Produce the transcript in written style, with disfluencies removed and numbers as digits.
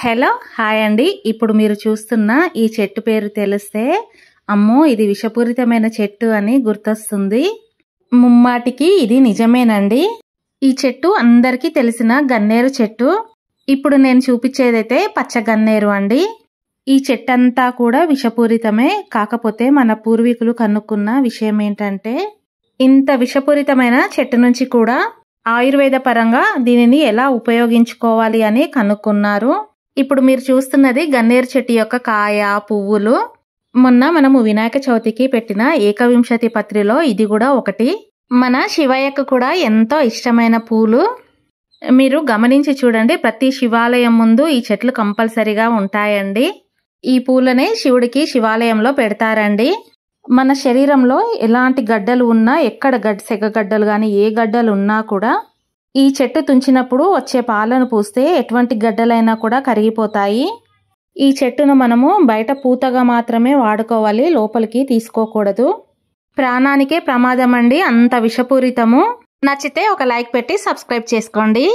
Hello hi అండి. ఇప్పుడు మీరు చూస్తున్న ఈ చెట్టు పేరు తెలిస్తే అమ్మో ఇది విషపూరితమైన చెట్టు అని గుర్తొస్తుంది. ముమ్మాటికి ఇది నిజమేనండి. ఈ చెట్టు అందరికీ తెలిసిన గన్నేరు చెట్టు. ఇప్పుడు నేను చూపించేదైతే పచ్చ గన్నేరు అండి. ఈ చెట్టంతా కూడా విషపూరితమే. కాకపోతే మన పూర్వీకులు కనుక్కున్న విషయం ఏంటంటే ఇంత విషపూరితమైన చెట్టు నుంచి కూడా ఆయుర్వేద పరంగా దీనిని ఎలా ఉపయోగించుకోవాలి అని కనుక్కున్నారు. ఇప్పుడు మీరు చూస్తున్నది గన్నేరు చెట్టు యొక్క కాయ, పువ్వులు. మొన్న మనము వినాయక చవితికి పెట్టిన ఏకవింశతి పత్రిలో ఇది కూడా ఒకటి. మన శివయ్యకు కూడా ఎంతో ఇష్టమైన పూలు. మీరు గమనించి చూడండి, ప్రతి శివాలయం ముందు ఈ చెట్లు కంపల్సరిగా ఉంటాయండి. ఈ పూలనే శివుడికి శివాలయంలో పెడతారండి. మన శరీరంలో ఎలాంటి గడ్డలు ఉన్నా, ఎక్కడ సెగగడ్డలు కానీ ఏ గడ్డలు ఉన్నా కూడా ఈ చెట్టు తుంచినప్పుడు వచ్చే పాలను పూస్తే ఎటువంటి గడ్డలైనా కూడా కరిగిపోతాయి. ఈ చెట్టును మనము బయట పూతగా మాత్రమే వాడుకోవాలి, లోపలికి తీసుకోకూడదు. ప్రాణానికే ప్రమాదం అండి, అంత విషపూరితము. నచ్చితే ఒక లైక్ పెట్టి సబ్స్క్రైబ్ చేసుకోండి.